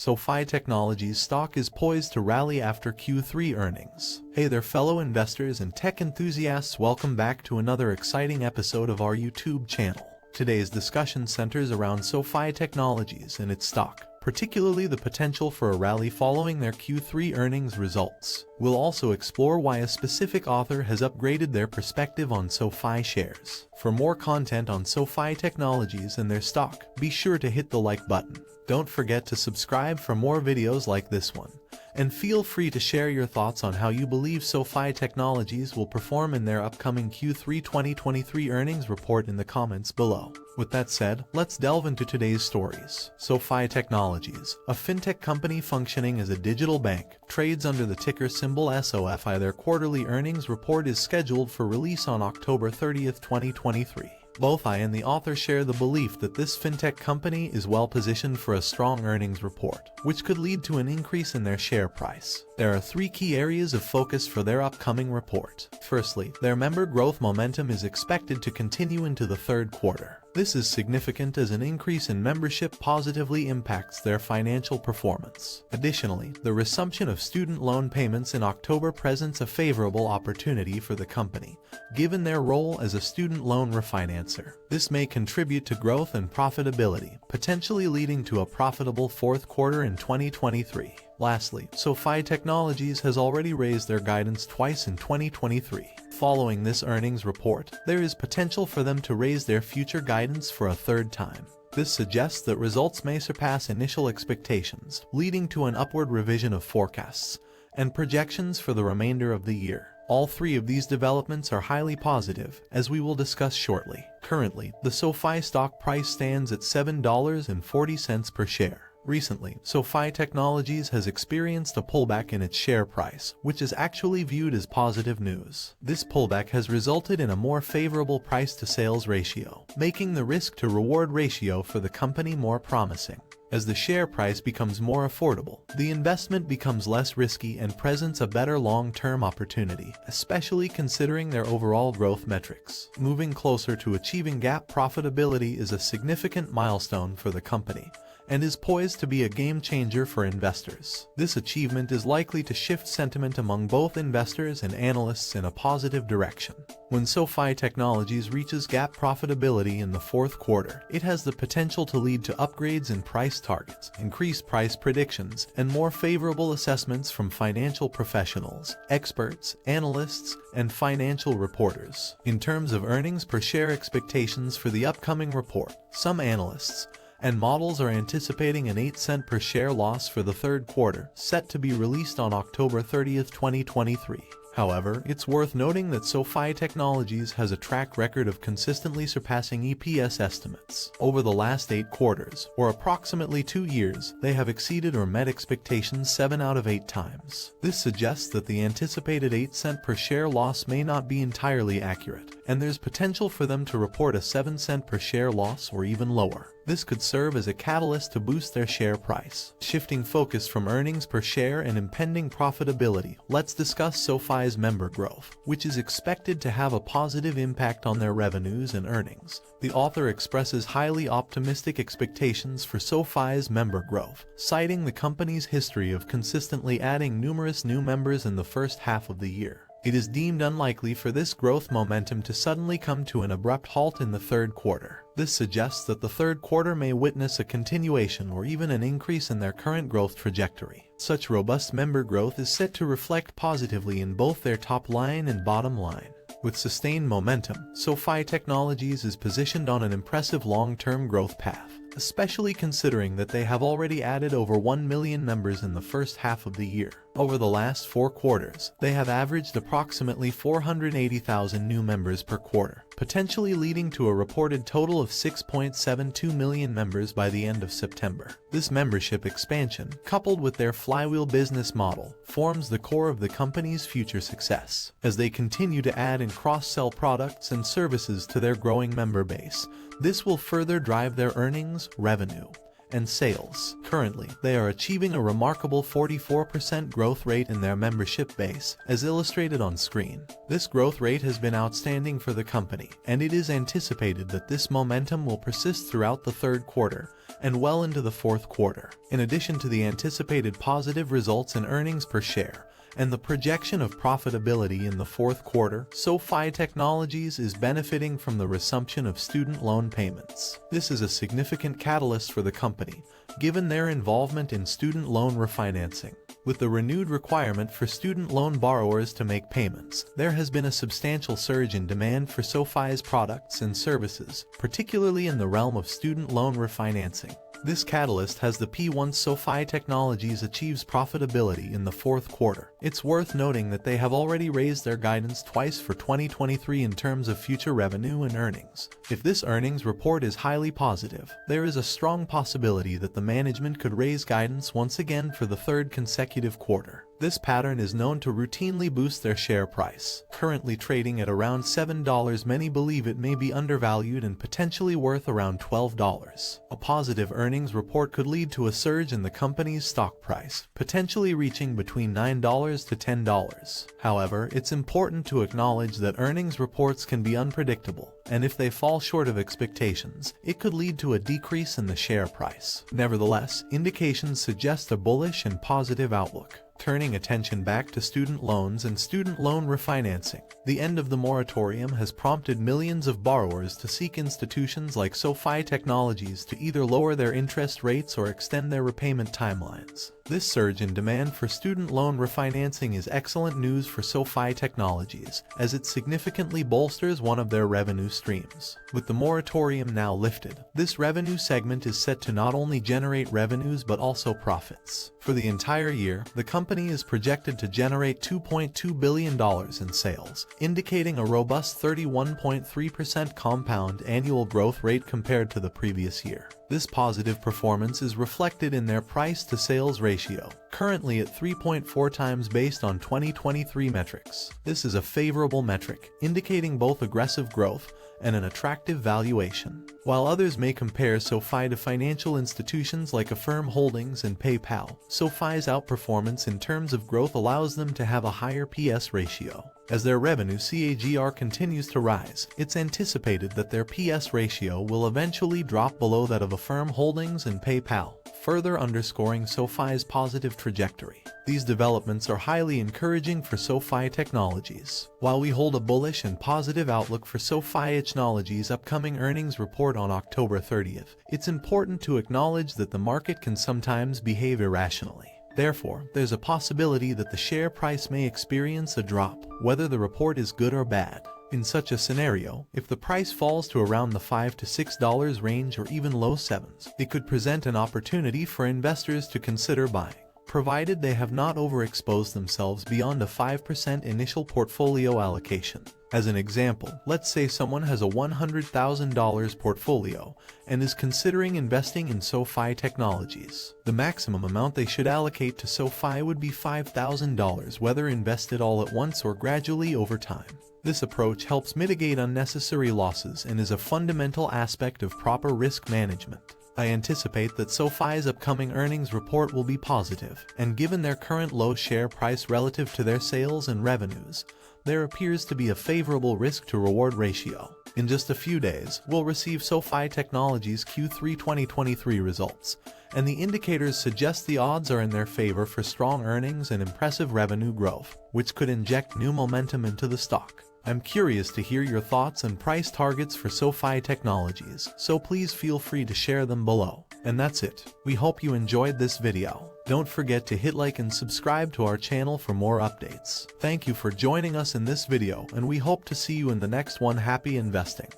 SoFi Technologies stock is poised to rally after Q3 earnings. Hey there fellow investors and tech enthusiasts, welcome back to another exciting episode of our YouTube channel. Today's discussion centers around SoFi Technologies and its stock, particularly the potential for a rally following their Q3 earnings results. We'll also explore why a specific author has upgraded their perspective on SoFi shares. For more content on SoFi Technologies and their stock, be sure to hit the like button. Don't forget to subscribe for more videos like this one. And feel free to share your thoughts on how you believe SoFi Technologies will perform in their upcoming Q3 2023 earnings report in the comments below. With that said, let's delve into today's stories. SoFi Technologies, a fintech company functioning as a digital bank, trades under the ticker symbol SoFi. Their quarterly earnings report is scheduled for release on October 30th, 2023. Both I and the author share the belief that this fintech company is well positioned for a strong earnings report, which could lead to an increase in their share price. There are three key areas of focus for their upcoming report. Firstly, their member growth momentum is expected to continue into the third quarter. This is significant as an increase in membership positively impacts their financial performance. Additionally, the resumption of student loan payments in October presents a favorable opportunity for the company, given their role as a student loan refinancer. This may contribute to growth and profitability, potentially leading to a profitable fourth quarter in 2023. Lastly, SoFi Technologies has already raised their guidance twice in 2023. Following this earnings report, there is potential for them to raise their future guidance for a third time. This suggests that results may surpass initial expectations, leading to an upward revision of forecasts and projections for the remainder of the year. All three of these developments are highly positive, as we will discuss shortly. Currently, the SoFi stock price stands at $7.40 per share. Recently, SoFi Technologies has experienced a pullback in its share price, which is actually viewed as positive news. This pullback has resulted in a more favorable price-to-sales ratio, making the risk-to-reward ratio for the company more promising. As the share price becomes more affordable, the investment becomes less risky and presents a better long-term opportunity, especially considering their overall growth metrics. Moving closer to achieving GAAP profitability is a significant milestone for the company, and is poised to be a game-changer for investors. This achievement is likely to shift sentiment among both investors and analysts in a positive direction. When SoFi Technologies reaches GAAP profitability in the fourth quarter, it has the potential to lead to upgrades in price targets, increased price predictions, and more favorable assessments from financial professionals, experts, analysts, and financial reporters. In terms of earnings per share expectations for the upcoming report, some analysts and models are anticipating an 8-cent per share loss for the third quarter, set to be released on October 30th, 2023. However, it's worth noting that SoFi Technologies has a track record of consistently surpassing EPS estimates. Over the last 8 quarters, or approximately 2 years, they have exceeded or met expectations 7 out of 8 times. This suggests that the anticipated 8-cent per share loss may not be entirely accurate, and there's potential for them to report a 7-cent per share loss or even lower. This could serve as a catalyst to boost their share price. Shifting focus from earnings per share and impending profitability, let's discuss SoFi's member growth, which is expected to have a positive impact on their revenues and earnings. The author expresses highly optimistic expectations for SoFi's member growth, citing the company's history of consistently adding numerous new members in the first half of the year. It is deemed unlikely for this growth momentum to suddenly come to an abrupt halt in the third quarter. This suggests that the third quarter may witness a continuation or even an increase in their current growth trajectory. Such robust member growth is set to reflect positively in both their top line and bottom line. With sustained momentum, SoFi Technologies is positioned on an impressive long-term growth path, especially considering that they have already added over 1 million members in the first half of the year. Over the last 4 quarters, they have averaged approximately 480,000 new members per quarter, potentially leading to a reported total of 6.72 million members by the end of September. This membership expansion, coupled with their flywheel business model, forms the core of the company's future success. As they continue to add and cross-sell products and services to their growing member base, this will further drive their earnings, revenue, and sales. Currently, they are achieving a remarkable 44% growth rate in their membership base, as illustrated on screen. This growth rate has been outstanding for the company, and it is anticipated that this momentum will persist throughout the third quarter and well into the fourth quarter. In addition to the anticipated positive results in earnings per share and the projection of profitability in the fourth quarter, SoFi Technologies is benefiting from the resumption of student loan payments. This is a significant catalyst for the company, given their involvement in student loan refinancing. With the renewed requirement for student loan borrowers to make payments, there has been a substantial surge in demand for SoFi's products and services, particularly in the realm of student loan refinancing. This catalyst has the P1 SoFi Technologies achieves profitability in the fourth quarter. It's worth noting that they have already raised their guidance twice for 2023 in terms of future revenue and earnings. If this earnings report is highly positive, there is a strong possibility that the management could raise guidance once again for the third consecutive quarter. This pattern is known to routinely boost their share price. Currently trading at around $7, many believe it may be undervalued and potentially worth around $12. A positive earnings report could lead to a surge in the company's stock price, potentially reaching between $9 to $10. However, it's important to acknowledge that earnings reports can be unpredictable, and if they fall short of expectations, it could lead to a decrease in the share price. Nevertheless, indications suggest a bullish and positive outlook. Turning attention back to student loans and student loan refinancing, the end of the moratorium has prompted millions of borrowers to seek institutions like SoFi Technologies to either lower their interest rates or extend their repayment timelines. This surge in demand for student loan refinancing is excellent news for SoFi Technologies, as it significantly bolsters one of their revenue streams. With the moratorium now lifted, this revenue segment is set to not only generate revenues but also profits. For the entire year, the company is projected to generate $2.2 billion in sales, indicating a robust 31.3% compound annual growth rate compared to the previous year. This positive performance is reflected in their price-to-sales ratio, currently at 3.4 times based on 2023 metrics. This is a favorable metric, indicating both aggressive growth and an attractive valuation. While others may compare SoFi to financial institutions like Affirm Holdings and PayPal, SoFi's outperformance in terms of growth allows them to have a higher PS ratio. As their revenue CAGR continues to rise, it's anticipated that their PS ratio will eventually drop below that of Affirm Holdings and PayPal, further underscoring SoFi's positive trajectory. These developments are highly encouraging for SoFi Technologies. While we hold a bullish and positive outlook for SoFi Technologies' upcoming earnings report on October 30th, it's important to acknowledge that the market can sometimes behave irrationally. Therefore, there's a possibility that the share price may experience a drop, whether the report is good or bad. In such a scenario, if the price falls to around the $5 to $6 range or even low sevens, it could present an opportunity for investors to consider buying, provided they have not overexposed themselves beyond a 5% initial portfolio allocation. As an example, let's say someone has a $100,000 portfolio and is considering investing in SoFi Technologies. The maximum amount they should allocate to SoFi would be $5,000, whether invested all at once or gradually over time. This approach helps mitigate unnecessary losses and is a fundamental aspect of proper risk management. I anticipate that SoFi's upcoming earnings report will be positive, and given their current low share price relative to their sales and revenues, there appears to be a favorable risk-to-reward ratio. In just a few days, we'll receive SoFi Technologies' Q3 2023 results, and the indicators suggest the odds are in their favor for strong earnings and impressive revenue growth, which could inject new momentum into the stock. I'm curious to hear your thoughts and price targets for SoFi Technologies, so please feel free to share them below. And that's it. We hope you enjoyed this video. Don't forget to hit like and subscribe to our channel for more updates. Thank you for joining us in this video, and we hope to see you in the next one. Happy investing!